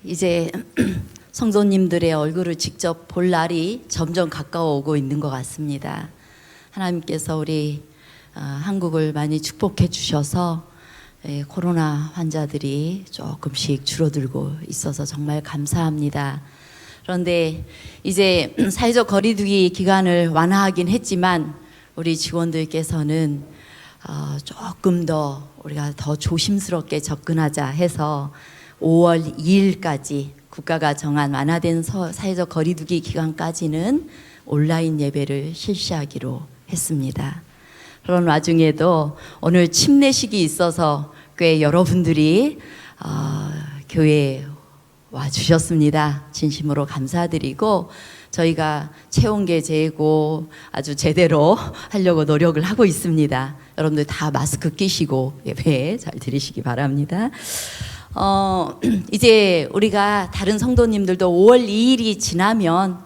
이제 성도님들의 얼굴을 직접 볼 날이 점점 가까워 오고 있는 것 같습니다. 하나님께서 우리 한국을 많이 축복해 주셔서 코로나 환자들이 조금씩 줄어들고 있어서 정말 감사합니다. 그런데 이제 사회적 거리두기 기간을 완화하긴 했지만 우리 직원들께서는 조금 더 우리가 더 조심스럽게 접근하자 해서 5월 2일까지 국가가 정한 완화된 사회적 거리두기 기간까지는 온라인 예배를 실시하기로 했습니다. 그런 와중에도 오늘 침례식이 있어서 꽤 여러분들이 교회에 와주셨습니다. 진심으로 감사드리고 저희가 체온계 재고 아주 제대로 하려고 노력을 하고 있습니다. 여러분들 다 마스크 끼시고 예배 잘 드리시기 바랍니다. 이제 우리가 다른 성도님들도 5월 2일이 지나면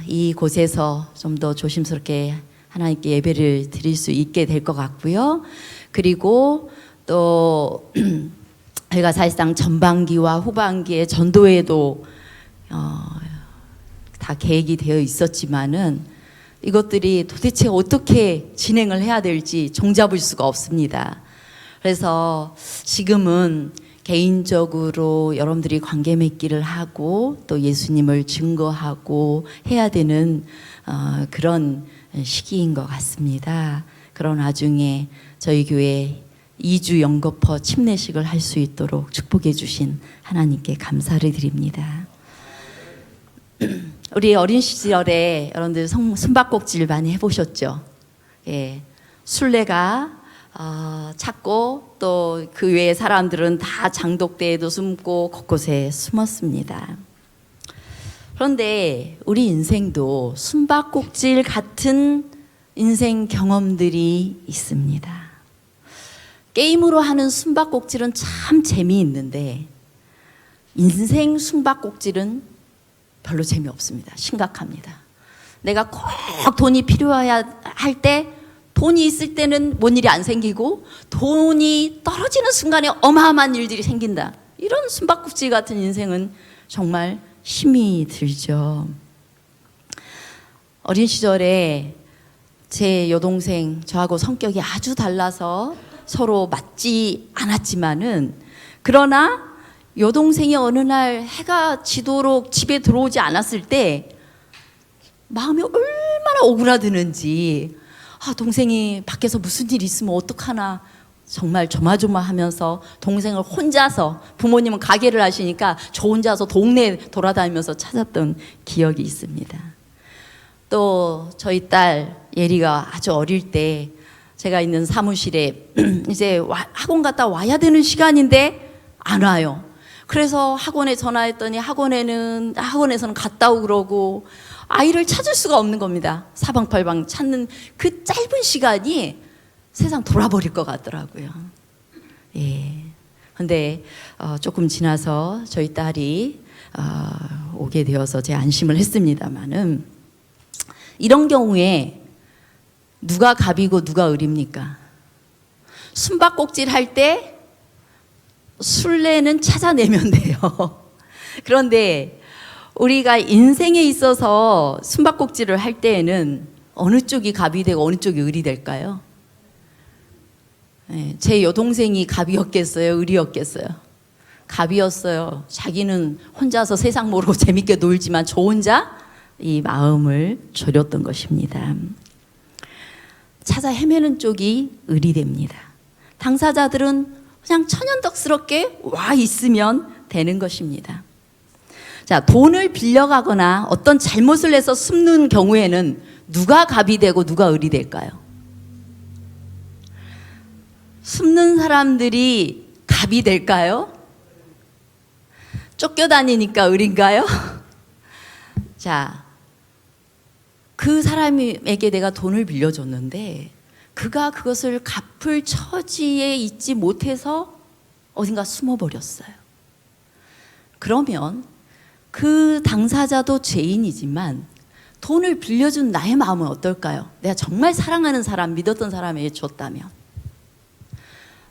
이 곳에서 좀 더 조심스럽게 하나님께 예배를 드릴 수 있게 될 것 같고요. 그리고 또 저희가 사실상 전반기와 후반기에 전도회도 다 계획이 되어 있었지만은 이것들이 도대체 어떻게 진행을 해야 될지 종잡을 수가 없습니다. 그래서 지금은 개인적으로 여러분들이 관계 맺기를 하고 또 예수님을 증거하고 해야 되는 그런 시기인 것 같습니다. 그런 와중에 저희 교회 2주 연거퍼 침례식을 할 수 있도록 축복해 주신 하나님께 감사를 드립니다. 우리 어린 시절에 여러분들 숨바꼭질 많이 해보셨죠? 예, 술래가 찾고 또 그 외의 사람들은 다 장독대에도 숨고 곳곳에 숨었습니다. 그런데 우리 인생도 숨바꼭질 같은 인생 경험들이 있습니다. 게임으로 하는 숨바꼭질은 참 재미있는데 인생 숨바꼭질은 별로 재미없습니다. 심각합니다. 내가 꼭 돈이 필요해야 할 때 돈이 있을 때는 뭔 일이 안 생기고 돈이 떨어지는 순간에 어마어마한 일들이 생긴다. 이런 숨바꼭질 같은 인생은 정말 힘이 들죠. 어린 시절에 제 여동생 저하고 성격이 아주 달라서 서로 맞지 않았지만은 그러나 여동생이 어느 날 해가 지도록 집에 들어오지 않았을 때 마음이 얼마나 오그라드는지 동생이 밖에서 무슨 일이 있으면 어떡하나 정말 조마조마하면서 동생을 혼자서 부모님은 가게를 하시니까 저 혼자서 동네 돌아다니면서 찾았던 기억이 있습니다. 또 저희 딸 예리가 아주 어릴 때 제가 있는 사무실에 이제 학원 갔다 와야 되는 시간인데 안 와요. 그래서 학원에 전화했더니 학원에서는 갔다 오고 그러고 아이를 찾을 수가 없는 겁니다. 사방팔방 찾는 그 짧은 시간이 세상 돌아버릴 것 같더라고요. 예. 근데 조금 지나서 저희 딸이 오게 되어서 제가 안심을 했습니다만은 이런 경우에 누가 갑이고 누가 을입니까? 숨바꼭질 할 때 술래는 찾아내면 돼요. 그런데 우리가 인생에 있어서 숨바꼭질을 할 때에는 어느 쪽이 갑이 되고 어느 쪽이 을이 될까요? 네, 제 여동생이 갑이었겠어요? 을이었겠어요? 갑이었어요. 자기는 혼자서 세상 모르고 재밌게 놀지만 저 혼자 이 마음을 졸였던 것입니다. 찾아 헤매는 쪽이 을이 됩니다. 당사자들은 그냥 천연덕스럽게 와 있으면 되는 것입니다. 자, 돈을 빌려가거나 어떤 잘못을 해서 숨는 경우에는 누가 갑이 되고 누가 을이 될까요? 숨는 사람들이 갑이 될까요? 쫓겨다니니까 을인가요? 자, 그 사람에게 내가 돈을 빌려줬는데 그가 그것을 갚을 처지에 있지 못해서 어딘가 숨어버렸어요. 그러면 그 당사자도 죄인이지만 돈을 빌려준 나의 마음은 어떨까요? 내가 정말 사랑하는 사람, 믿었던 사람에게 줬다면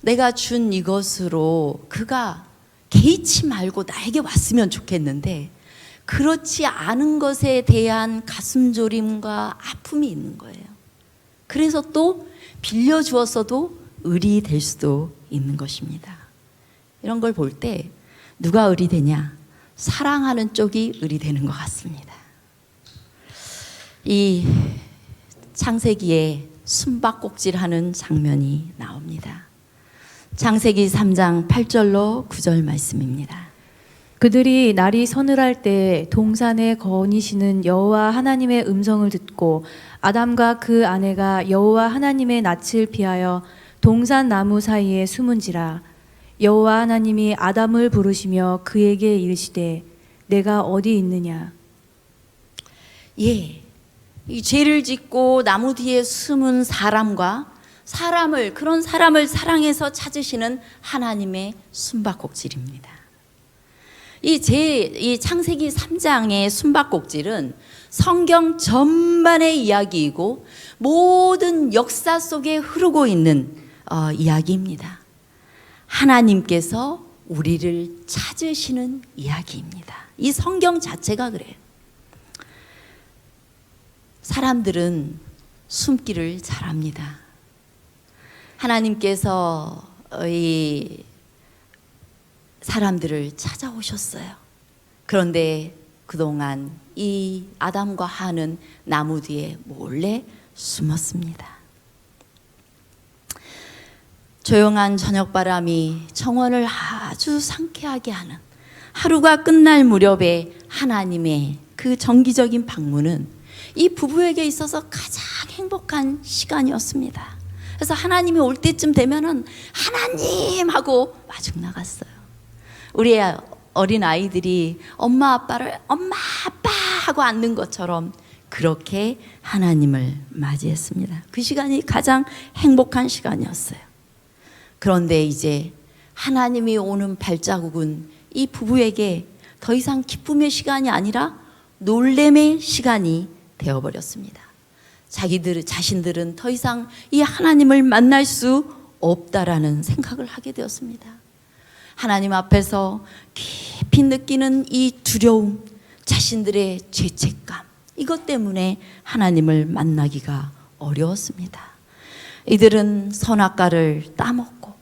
내가 준 이것으로 그가 개의치 말고 나에게 왔으면 좋겠는데 그렇지 않은 것에 대한 가슴 졸임과 아픔이 있는 거예요. 그래서 또 빌려주었어도 을이 될 수도 있는 것입니다. 이런 걸 볼 때 누가 을이 되냐? 사랑하는 쪽이 을이 되는 것 같습니다. 이 창세기에 숨바꼭질하는 장면이 나옵니다. 창세기 3장 8절로 9절 말씀입니다. 그들이 날이 서늘할 때 동산에 거니시는 여호와 하나님의 음성을 듣고 아담과 그 아내가 여호와 하나님의 낯을 피하여 동산 나무 사이에 숨은지라. 여호와 하나님이 아담을 부르시며 그에게 이르시되 내가 어디 있느냐. 예, 이 죄를 짓고 나무 뒤에 숨은 사람과 그런 사람을 사랑해서 찾으시는 하나님의 숨바꼭질입니다. 이 창세기 3장의 숨바꼭질은 성경 전반의 이야기이고 모든 역사 속에 흐르고 있는 이야기입니다. 하나님께서 우리를 찾으시는 이야기입니다. 이 성경 자체가 그래요. 사람들은 숨기를 잘합니다. 하나님께서 이 사람들을 찾아오셨어요. 그런데 그동안 이 아담과 하는 나무 뒤에 몰래 숨었습니다. 조용한 저녁바람이 정원을 아주 상쾌하게 하는 하루가 끝날 무렵에 하나님의 그 정기적인 방문은 이 부부에게 있어서 가장 행복한 시간이었습니다. 그래서 하나님이 올 때쯤 되면은 하나님 하고 마중 나갔어요. 우리 어린 아이들이 엄마 아빠를 엄마 아빠 하고 안는 것처럼 그렇게 하나님을 맞이했습니다. 그 시간이 가장 행복한 시간이었어요. 그런데 이제 하나님이 오는 발자국은 이 부부에게 더 이상 기쁨의 시간이 아니라 놀램의 시간이 되어버렸습니다. 자신들은 더 이상 이 하나님을 만날 수 없다라는 생각을 하게 되었습니다. 하나님 앞에서 깊이 느끼는 이 두려움, 자신들의 죄책감, 이것 때문에 하나님을 만나기가 어려웠습니다. 이들은 선악과를 따먹고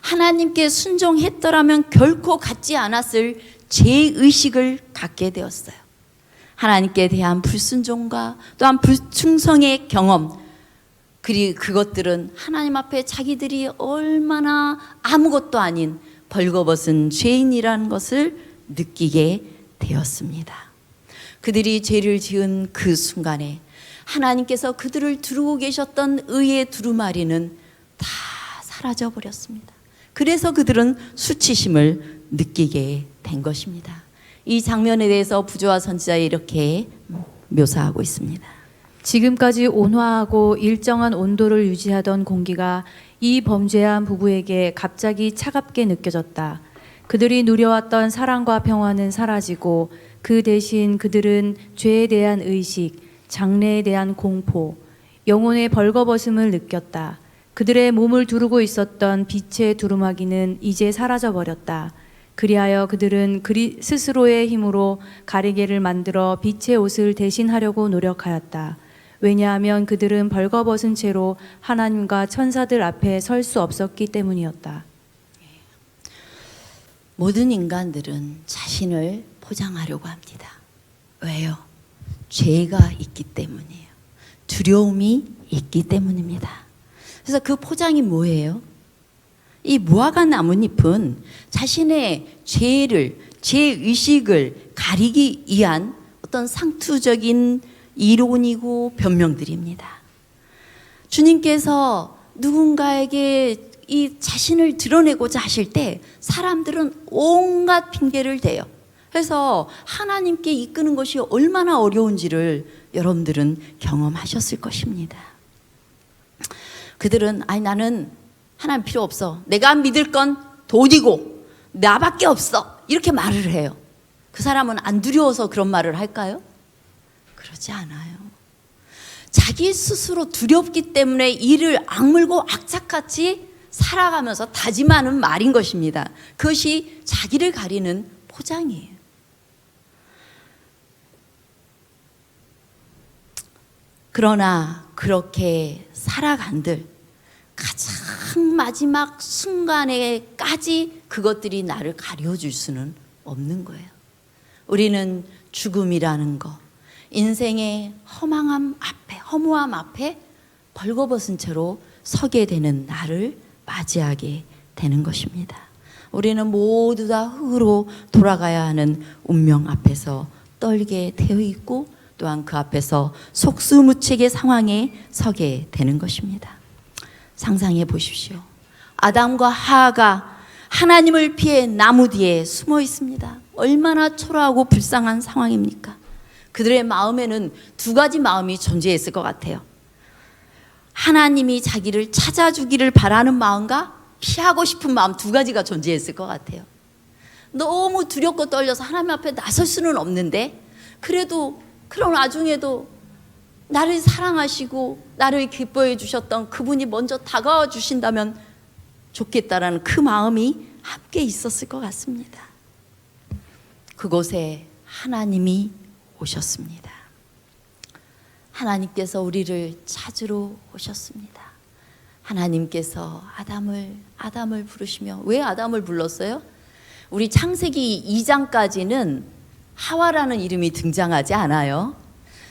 하나님께 순종했더라면 결코 갖지 않았을 죄의식을 갖게 되었어요. 하나님께 대한 불순종과 또한 불충성의 경험, 그리고 그것들은 하나님 앞에 자기들이 얼마나 아무것도 아닌 벌거벗은 죄인이라는 것을 느끼게 되었습니다. 그들이 죄를 지은 그 순간에 하나님께서 그들을 두르고 계셨던 의의 두루마리는 다 사라져 버렸습니다. 그래서 그들은 수치심을 느끼게 된 것입니다. 이 장면에 대해서 부조와 선지자가 이렇게 묘사하고 있습니다. 지금까지 온화하고 일정한 온도를 유지하던 공기가 이 범죄한 부부에게 갑자기 차갑게 느껴졌다. 그들이 누려왔던 사랑과 평화는 사라지고 그 대신 그들은 죄에 대한 의식, 장래에 대한 공포, 영혼의 벌거벗음을 느꼈다. 그들의 몸을 두르고 있었던 빛의 두루마기는 이제 사라져 버렸다. 그리하여 그들은 스스로의 힘으로 가리개를 만들어 빛의 옷을 대신하려고 노력하였다. 왜냐하면 그들은 벌거벗은 채로 하나님과 천사들 앞에 설 수 없었기 때문이었다. 모든 인간들은 자신을 포장하려고 합니다. 왜요? 죄가 있기 때문이에요. 두려움이 있기 때문입니다. 그래서 그 포장이 뭐예요? 이 무화과 나뭇잎은 자신의 죄의식을 가리기 위한 어떤 상투적인 이론이고 변명들입니다. 주님께서 누군가에게 이 자신을 드러내고자 하실 때 사람들은 온갖 핑계를 대요. 그래서 하나님께 이끄는 것이 얼마나 어려운지를 여러분들은 경험하셨을 것입니다. 그들은 나는 하나님 필요 없어. 내가 믿을 건 돈이고 나밖에 없어. 이렇게 말을 해요. 그 사람은 안 두려워서 그런 말을 할까요? 그러지 않아요. 자기 스스로 두렵기 때문에 이를 악물고 악착같이 살아가면서 다짐하는 말인 것입니다. 그것이 자기를 가리는 포장이에요. 그러나 그렇게 살아간들 가장 마지막 순간에까지 그것들이 나를 가려줄 수는 없는 거예요. 우리는 죽음이라는 거, 인생의 허무함 앞에 벌거벗은 채로 서게 되는 나를 맞이하게 되는 것입니다. 우리는 모두 다 흙으로 돌아가야 하는 운명 앞에서 떨게 되어 있고, 또한 그 앞에서 속수무책의 상황에 서게 되는 것입니다. 상상해 보십시오. 아담과 하하가 하나님을 피해 나무 뒤에 숨어 있습니다. 얼마나 초라하고 불쌍한 상황입니까? 그들의 마음에는 두 가지 마음이 존재했을 것 같아요. 하나님이 자기를 찾아주기를 바라는 마음과 피하고 싶은 마음, 두 가지가 존재했을 것 같아요. 너무 두렵고 떨려서 하나님 앞에 나설 수는 없는데, 그래도 그런 와중에도 나를 사랑하시고 나를 기뻐해 주셨던 그분이 먼저 다가와 주신다면 좋겠다라는 그 마음이 함께 있었을 것 같습니다. 그곳에 하나님이 오셨습니다. 하나님께서 우리를 찾으러 오셨습니다. 하나님께서 아담을 부르시며, 왜 아담을 불렀어요? 우리 창세기 2장까지는 하와라는 이름이 등장하지 않아요.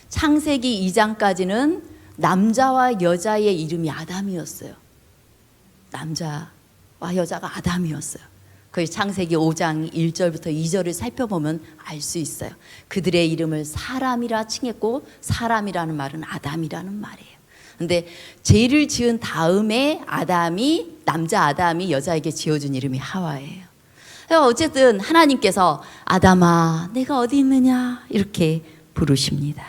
창세기 2장까지는 남자와 여자의 이름이 아담이었어요. 남자와 여자가 아담이었어요. 그 창세기 5장 1절부터 2절을 살펴보면 알 수 있어요. 그들의 이름을 사람이라 칭했고, 사람이라는 말은 아담이라는 말이에요. 근데 죄를 지은 다음에 남자 아담이 여자에게 지어준 이름이 하와예요. 어쨌든 하나님께서 아담아, 내가 어디 있느냐 이렇게 부르십니다.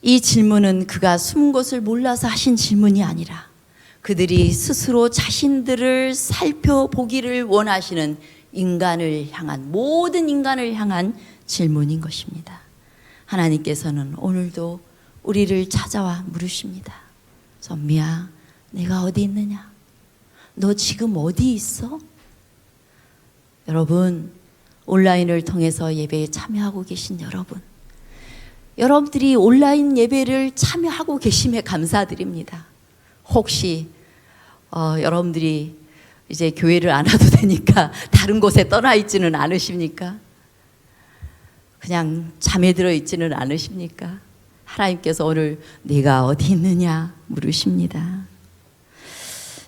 이 질문은 그가 숨은 곳을 몰라서 하신 질문이 아니라 그들이 스스로 자신들을 살펴보기를 원하시는 모든 인간을 향한 질문인 것입니다. 하나님께서는 오늘도 우리를 찾아와 물으십니다. 선미야, 내가 어디 있느냐? 너 지금 어디 있어? 여러분, 온라인을 통해서 예배에 참여하고 계신 여러분들이 온라인 예배를 참여하고 계심에 감사드립니다. 혹시 여러분들이 이제 교회를 안 와도 되니까 다른 곳에 떠나 있지는 않으십니까? 그냥 잠에 들어 있지는 않으십니까? 하나님께서 오늘 내가 어디 있느냐 물으십니다.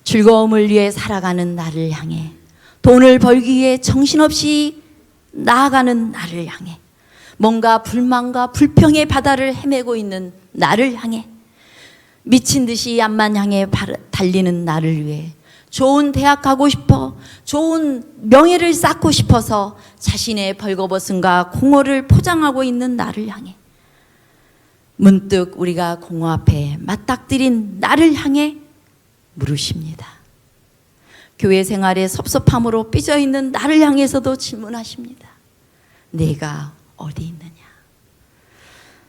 즐거움을 위해 살아가는 나를 향해, 돈을 벌기 위해 정신없이 나아가는 나를 향해, 뭔가 불만과 불평의 바다를 헤매고 있는 나를 향해, 미친 듯이 앞만 향해 달리는 나를 위해, 좋은 대학 가고 싶어, 좋은 명예를 쌓고 싶어서 자신의 벌거벗음과 공허를 포장하고 있는 나를 향해, 문득 우리가 공허 앞에 맞닥뜨린 나를 향해 물으십니다. 교회 생활에 섭섭함으로 삐져있는 나를 향해서도 질문하십니다. 내가 어디 있느냐?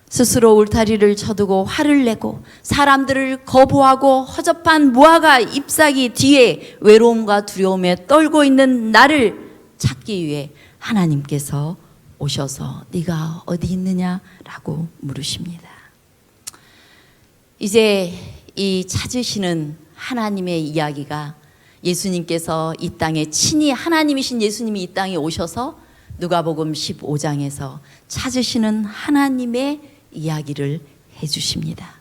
스스로 울타리를 쳐두고 화를 내고 사람들을 거부하고 허접한 무화과 잎사귀 뒤에 외로움과 두려움에 떨고 있는 나를 찾기 위해 하나님께서 오셔서 네가 어디 있느냐라고 물으십니다. 이제 이 찾으시는 하나님의 이야기가, 예수님께서 이 땅에 친히 하나님이신 예수님이 이 땅에 오셔서 누가복음 15장에서 찾으시는 하나님의 이야기를 해주십니다.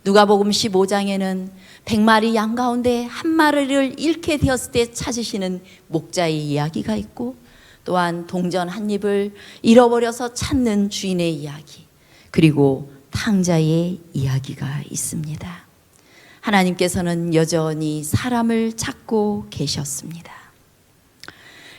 누가복음 15장에는 100마리 양 가운데 한 마리를 잃게 되었을 때 찾으시는 목자의 이야기가 있고, 또한 동전 한 입을 잃어버려서 찾는 주인의 이야기, 그리고 탕자의 이야기가 있습니다. 하나님께서는 여전히 사람을 찾고 계셨습니다.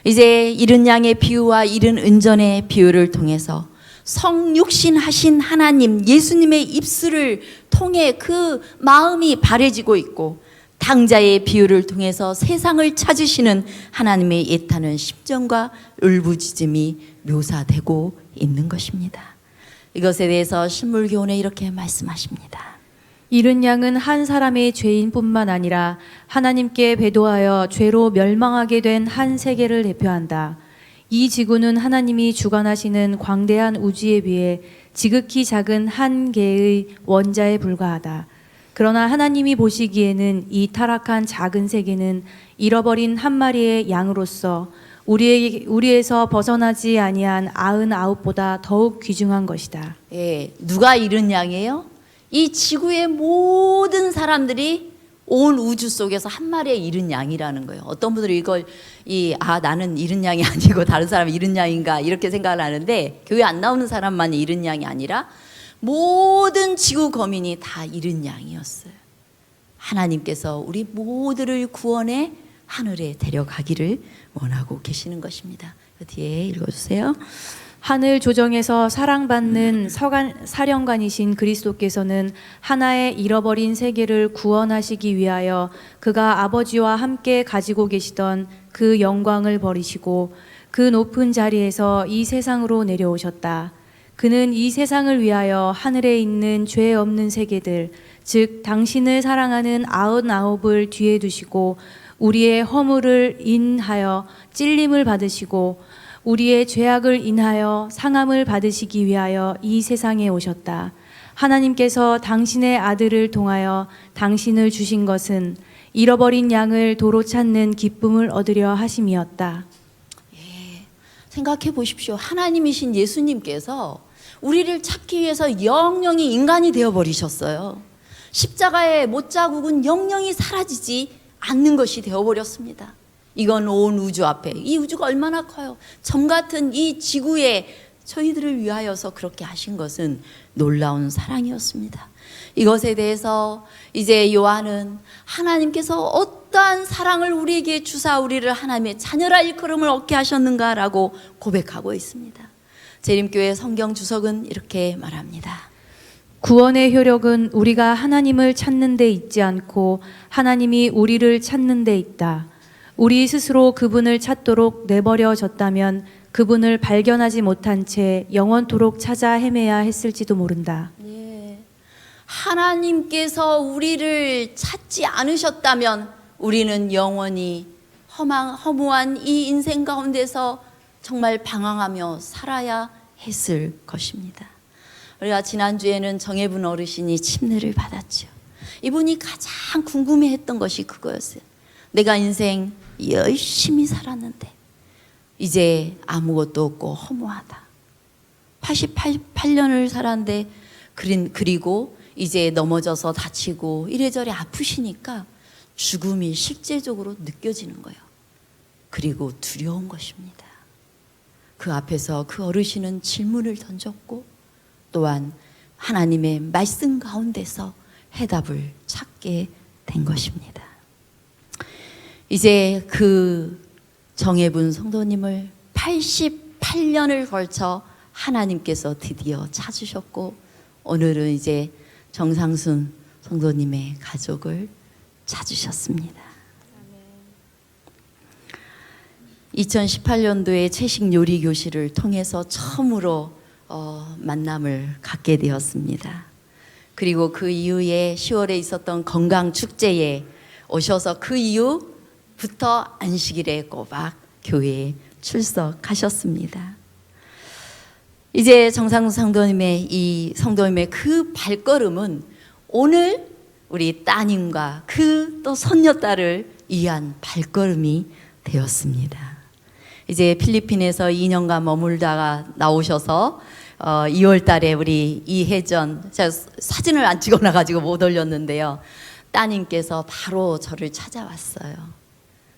이제 잃은 양의 비유와 잃은 은전의 비유를 통해서 성육신 하신 하나님 예수님의 입술을 통해 그 마음이 바래지고 있고, 탕자의 비유를 통해서 세상을 찾으시는 하나님의 애타는 심정과 울부짖음이 묘사되고 있는 것입니다. 이것에 대해서 신물교훈에 이렇게 말씀하십니다. 잃은 양은 한 사람의 죄인뿐만 아니라 하나님께 배도하여 죄로 멸망하게 된 한 세계를 대표한다. 이 지구는 하나님이 주관하시는 광대한 우주에 비해 지극히 작은 한 개의 원자에 불과하다. 그러나 하나님이 보시기에는 이 타락한 작은 세계는 잃어버린 한 마리의 양으로서 우리에서 벗어나지 아니한 99보다 더욱 귀중한 것이다. 예, 누가 잃은 양이에요? 이 지구의 모든 사람들이 온 우주 속에서 한 마리의 잃은 양이라는 거예요. 어떤 분들은 이걸 나는 잃은 양이 아니고 다른 사람이 잃은 양인가 이렇게 생각을 하는데, 교회 안 나오는 사람만 잃은 양이 아니라 모든 지구 거민이 다 잃은 양이었어요. 하나님께서 우리 모두를 구원해 하늘에 데려가기를 원하고 계시는 것입니다. 그 뒤에 읽어주세요. 하늘 조정에서 사랑받는 사령관이신 그리스도께서는 하나의 잃어버린 세계를 구원하시기 위하여 그가 아버지와 함께 가지고 계시던 그 영광을 버리시고 그 높은 자리에서 이 세상으로 내려오셨다. 그는 이 세상을 위하여 하늘에 있는 죄 없는 세계들, 즉 당신을 사랑하는 99을 뒤에 두시고 우리의 허물을 인하여 찔림을 받으시고 우리의 죄악을 인하여 상함을 받으시기 위하여 이 세상에 오셨다. 하나님께서 당신의 아들을 통하여 당신을 주신 것은 잃어버린 양을 도로 찾는 기쁨을 얻으려 하심이었다. 생각해 보십시오. 하나님이신 예수님께서 우리를 찾기 위해서 영영이 인간이 되어버리셨어요. 십자가의 못자국은 영영이 사라지지 않는 것이 되어버렸습니다. 이건 온 우주 앞에, 이 우주가 얼마나 커요. 점 같은 이 지구에 저희들을 위하여서 그렇게 하신 것은 놀라운 사랑이었습니다. 이것에 대해서 이제 요한은 하나님께서 어떠한 사랑을 우리에게 주사 우리를 하나님의 자녀라 일컬음을 얻게 하셨는가라고 고백하고 있습니다. 재림교회 성경 주석은 이렇게 말합니다. 구원의 효력은 우리가 하나님을 찾는 데 있지 않고 하나님이 우리를 찾는 데 있다. 우리 스스로 그분을 찾도록 내버려졌다면 그분을 발견하지 못한 채 영원토록 찾아 헤매야 했을지도 모른다. 네. 하나님께서 우리를 찾지 않으셨다면 우리는 영원히 허무한 이 인생 가운데서 정말 방황하며 살아야 했을 것입니다. 우리가 지난주에는 정혜분 어르신이 침례를 받았죠. 이분이 가장 궁금해했던 것이 그거였어요. 내가 인생 열심히 살았는데 이제 아무것도 없고 허무하다. 88년을 살았는데 그리고 이제 넘어져서 다치고 이래저래 아프시니까 죽음이 실제적으로 느껴지는 거예요. 그리고 두려운 것입니다. 그 앞에서 그 어르신은 질문을 던졌고 또한 하나님의 말씀 가운데서 해답을 찾게 된 것입니다. 이제 그 정혜분 성도님을 88년을 걸쳐 하나님께서 드디어 찾으셨고 오늘은 이제 정상순 성도님의 가족을 찾으셨습니다. 2018년도에 채식 요리 교실을 통해서 처음으로 만남을 갖게 되었습니다. 그리고 그 이후에 10월에 있었던 건강 축제에 오셔서 그 이후부터 안식일에 꼬박 교회에 출석하셨습니다. 이제 정상순 성도님의 이 성도님의 그 발걸음은 오늘 우리 따님과 그 또 손녀딸을 위한 발걸음이 되었습니다. 이제 필리핀에서 2년간 머물다가 나오셔서 2월 달에 우리 이혜전, 제가 사진을 안 찍어놔가지고 못 올렸는데요. 따님께서 바로 저를 찾아왔어요.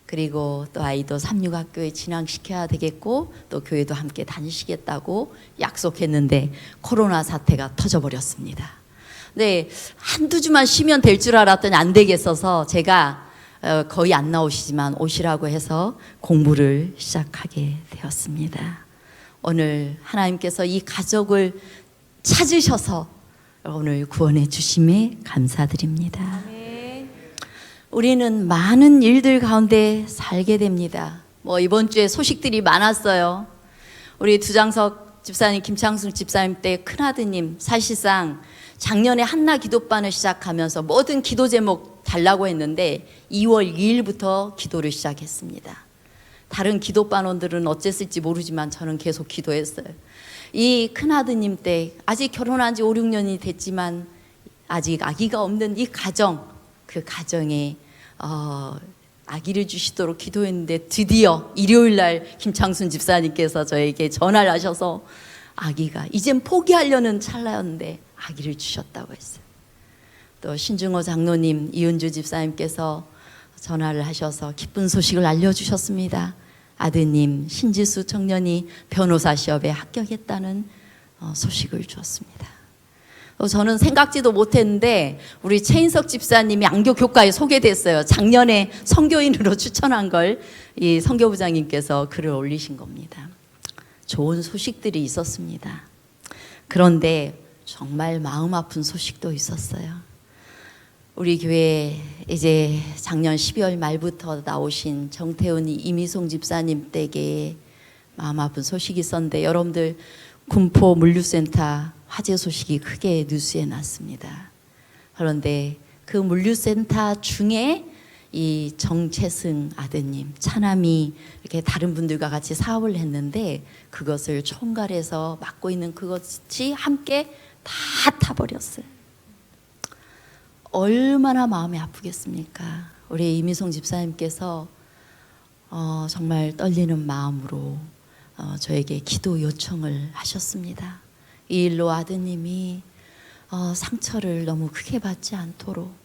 그리고 또 아이도 삼육학교에 진학시켜야 되겠고 또 교회도 함께 다니시겠다고 약속했는데 코로나 사태가 터져버렸습니다. 네, 한두 주만 쉬면 될 줄 알았더니 안 되겠어서 제가 거의 안 나오시지만 오시라고 해서 공부를 시작하게 되었습니다. 오늘 하나님께서 이 가족을 찾으셔서 오늘 구원해 주심에 감사드립니다. 아멘. 우리는 많은 일들 가운데 살게 됩니다. 이번 주에 소식들이 많았어요. 우리 두장석 집사님, 김창승 집사님 때 큰아드님 사실상 작년에 한나 기도반을 시작하면서 모든 기도 제목 달라고 했는데 2월 2일부터 기도를 시작했습니다. 다른 기도반원들은 어쨌을지 모르지만 저는 계속 기도했어요. 이 큰아드님 때 아직 결혼한 지 5, 6년이 됐지만 아직 아기가 없는 이 가정, 그 가정에 아기를 주시도록 기도했는데 드디어 일요일 날 김창순 집사님께서 저에게 전화를 하셔서 아기가 이젠 포기하려는 찰나였는데 아기를 주셨다고 했어요. 또 신중호 장로님, 이은주 집사님께서 전화를 하셔서 기쁜 소식을 알려주셨습니다. 아드님 신지수 청년이 변호사 시험에 합격했다는 소식을 주었습니다. 저는 생각지도 못했는데 우리 최인석 집사님이 안교교과에 소개됐어요. 작년에 선교인으로 추천한 걸 이 선교부장님께서 글을 올리신 겁니다. 좋은 소식들이 있었습니다. 그런데 정말 마음 아픈 소식도 있었어요. 우리 교회 이제 작년 12월 말부터 나오신 정태훈 이미송 집사님 댁에 마음 아픈 소식이 있었는데 여러분들 군포 물류센터 화재 소식이 크게 뉴스에 났습니다. 그런데 그 물류센터 중에 이 정채승 아드님, 차남이 이렇게 다른 분들과 같이 사업을 했는데 그것을 총괄해서 맡고 있는 그것이 함께 다 타버렸어요. 얼마나 마음이 아프겠습니까? 우리 이미송 집사님께서 정말 떨리는 마음으로 저에게 기도 요청을 하셨습니다. 이 일로 아드님이 상처를 너무 크게 받지 않도록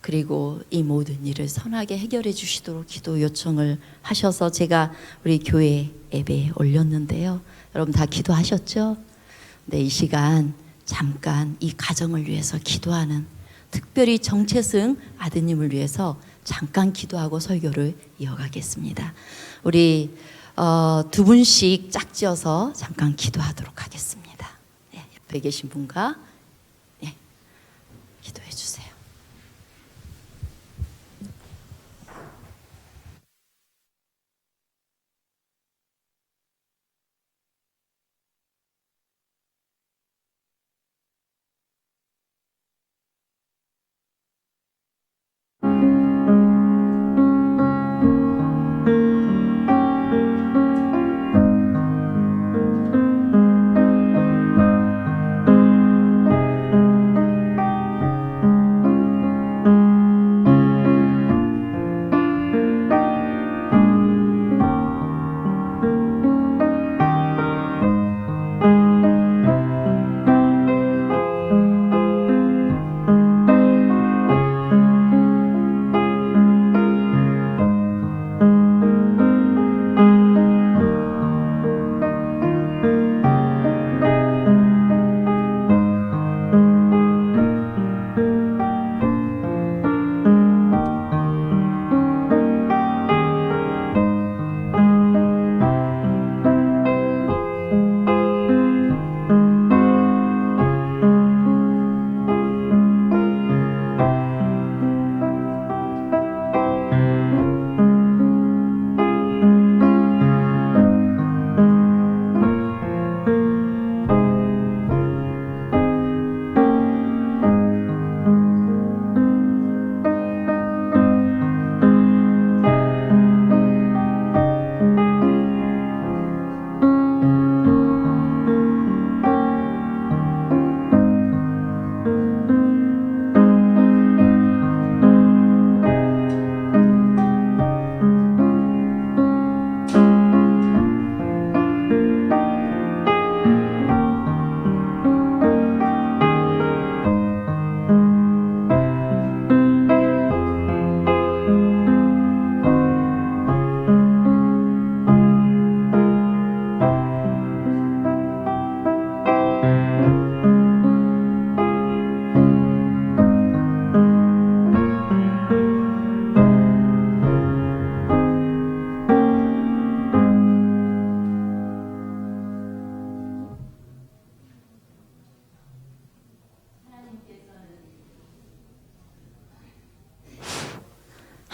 그리고 이 모든 일을 선하게 해결해 주시도록 기도 요청을 하셔서 제가 우리 교회 앱에 올렸는데요. 여러분 다 기도하셨죠? 네, 이 시간 잠깐 이 가정을 위해서 기도하는, 특별히 정채승 아드님을 위해서 잠깐 기도하고 설교를 이어가겠습니다. 우리 두 분씩 짝지어서 잠깐 기도하도록 하겠습니다. 네, 옆에 계신 분과 기도해 주세요.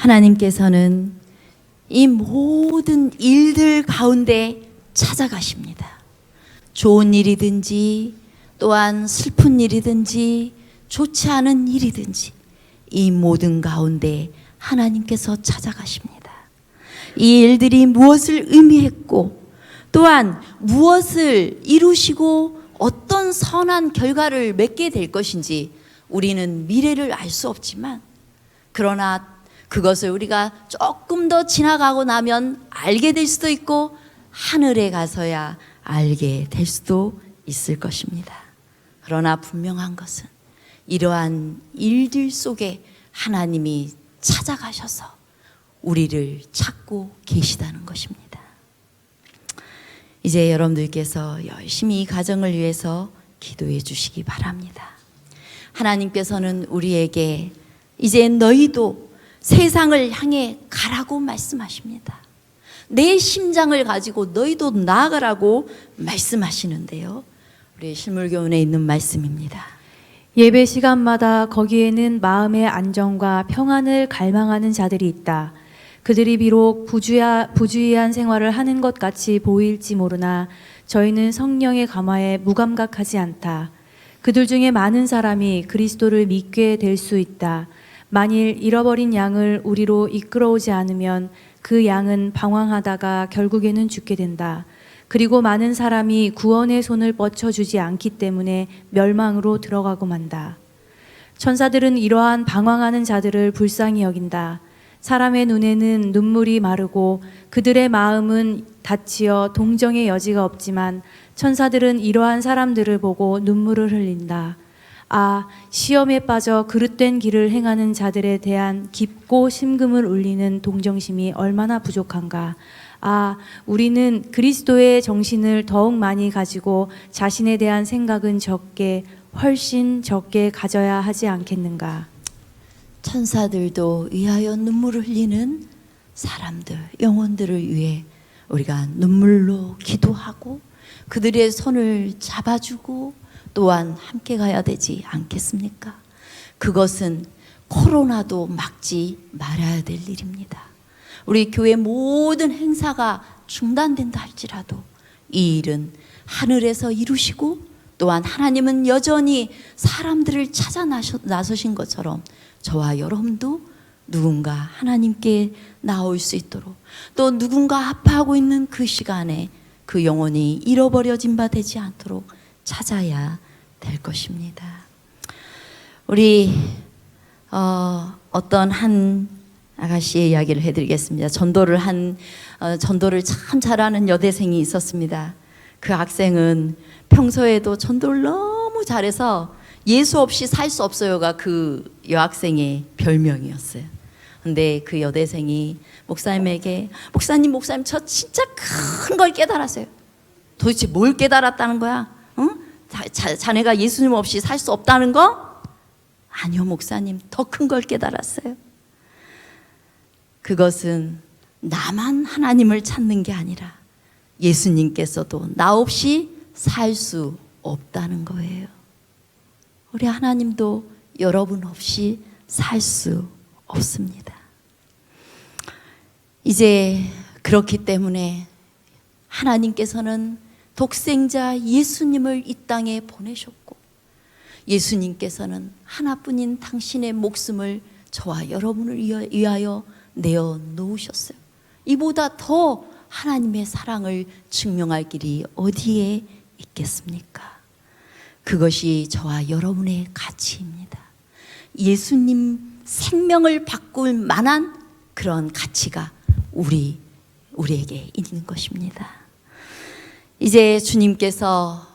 하나님께서는 이 모든 일들 가운데 찾아가십니다. 좋은 일이든지 또한 슬픈 일이든지 좋지 않은 일이든지 이 모든 가운데 하나님께서 찾아가십니다. 이 일들이 무엇을 의미했고 또한 무엇을 이루시고 어떤 선한 결과를 맺게 될 것인지 우리는 미래를 알 수 없지만 그러나 그것을 우리가 조금 더 지나가고 나면 알게 될 수도 있고 하늘에 가서야 알게 될 수도 있을 것입니다. 그러나 분명한 것은 이러한 일들 속에 하나님이 찾아가셔서 우리를 찾고 계시다는 것입니다. 이제 여러분들께서 열심히 이 가정을 위해서 기도해 주시기 바랍니다. 하나님께서는 우리에게 이제 너희도 세상을 향해 가라고 말씀하십니다. 내 심장을 가지고 너희도 나아가라고 말씀하시는데요. 우리 실물교훈에 있는 말씀입니다. 예배 시간마다 거기에는 마음의 안정과 평안을 갈망하는 자들이 있다. 그들이 비록 부주의한 생활을 하는 것 같이 보일지 모르나 저희는 성령의 감화에 무감각하지 않다. 그들 중에 많은 사람이 그리스도를 믿게 될 수 있다. 만일 잃어버린 양을 우리로 이끌어오지 않으면 그 양은 방황하다가 결국에는 죽게 된다. 그리고 많은 사람이 구원의 손을 뻗쳐주지 않기 때문에 멸망으로 들어가고 만다. 천사들은 이러한 방황하는 자들을 불쌍히 여긴다. 사람의 눈에는 눈물이 마르고 그들의 마음은 닫히어 동정의 여지가 없지만 천사들은 이러한 사람들을 보고 눈물을 흘린다. 아, 시험에 빠져 그릇된 길을 행하는 자들에 대한 깊고 심금을 울리는 동정심이 얼마나 부족한가. 아, 우리는 그리스도의 정신을 더욱 많이 가지고 자신에 대한 생각은 훨씬 적게 가져야 하지 않겠는가. 천사들도 위하여 눈물을 흘리는 사람들, 영혼들을 위해 우리가 눈물로 기도하고 그들의 손을 잡아주고 또한 함께 가야 되지 않겠습니까? 그것은 코로나도 막지 말아야 될 일입니다. 우리 교회 모든 행사가 중단된다 할지라도 이 일은 하늘에서 이루시고 또한 하나님은 여전히 사람들을 찾아 나서신 것처럼 저와 여러분도 누군가 하나님께 나올 수 있도록 또 누군가 아파하고 있는 그 시간에 그 영혼이 잃어버려진 바 되지 않도록 찾아야 될 것입니다. 우리 어떤 한 아가씨의 이야기를 해드리겠습니다. 전도를 참 잘하는 여대생이 있었습니다. 그 학생은 평소에도 전도를 너무 잘해서 예수 없이 살 수 없어요가 그 여학생의 별명이었어요. 근데 그 여대생이 목사님에게 목사님 저 진짜 큰 걸 깨달았어요. 도대체 뭘 깨달았다는 거야? 응? 자네가 예수님 없이 살 수 없다는 거? 아니요 목사님, 더 큰 걸 깨달았어요. 그것은 나만 하나님을 찾는 게 아니라 예수님께서도 나 없이 살 수 없다는 거예요. 우리 하나님도 여러분 없이 살 수 없습니다. 이제 그렇기 때문에 하나님께서는 독생자 예수님을 이 땅에 보내셨고 예수님께서는 하나뿐인 당신의 목숨을 저와 여러분을 위하여 내어 놓으셨어요. 이보다 더 하나님의 사랑을 증명할 길이 어디에 있겠습니까? 그것이 저와 여러분의 가치입니다. 예수님 생명을 바꿀 만한 그런 가치가 우리에게 있는 것입니다. 이제 주님께서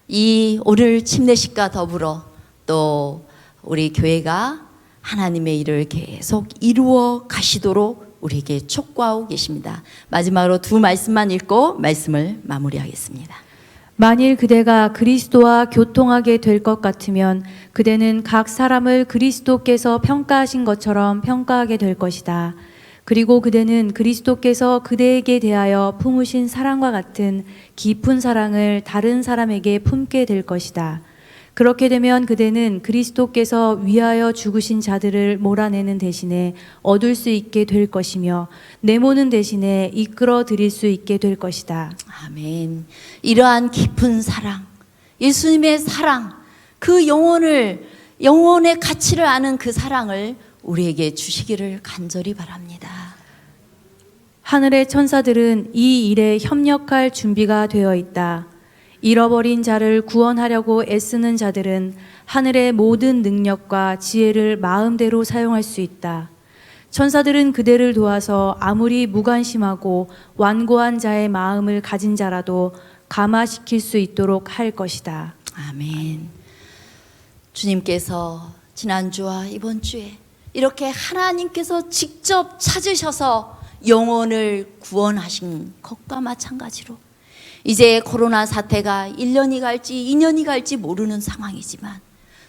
이 오늘 침례식과 더불어 또 우리 교회가 하나님의 일을 계속 이루어 가시도록 우리에게 촉구하고 계십니다. 마지막으로 두 말씀만 읽고 말씀을 마무리하겠습니다. 만일 그대가 그리스도와 교통하게 될 것 같으면 그대는 각 사람을 그리스도께서 평가하신 것처럼 평가하게 될 것이다. 그리고 그대는 그리스도께서 그대에게 대하여 품으신 사랑과 같은 깊은 사랑을 다른 사람에게 품게 될 것이다. 그렇게 되면 그대는 그리스도께서 위하여 죽으신 자들을 몰아내는 대신에 얻을 수 있게 될 것이며 내모는 대신에 이끌어 드릴 수 있게 될 것이다. 아멘. 이러한 깊은 사랑, 예수님의 사랑, 그 영혼의 가치를 아는 그 사랑을 우리에게 주시기를 간절히 바랍니다. 하늘의 천사들은 이 일에 협력할 준비가 되어 있다. 잃어버린 자를 구원하려고 애쓰는 자들은 하늘의 모든 능력과 지혜를 마음대로 사용할 수 있다. 천사들은 그대를 도와서 아무리 무관심하고 완고한 자의 마음을 가진 자라도 감화시킬 수 있도록 할 것이다. 아멘. 주님께서 지난주와 이번 주에 이렇게 하나님께서 직접 찾으셔서 영혼을 구원하신 것과 마찬가지로 이제 코로나 사태가 1년이 갈지 2년이 갈지 모르는 상황이지만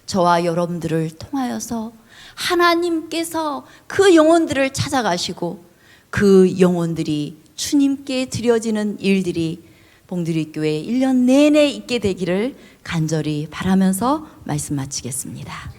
저와 여러분들을 통하여서 하나님께서 그 영혼들을 찾아가시고 그 영혼들이 주님께 드려지는 일들이 봉두리교회 1년 내내 있게 되기를 간절히 바라면서 말씀 마치겠습니다.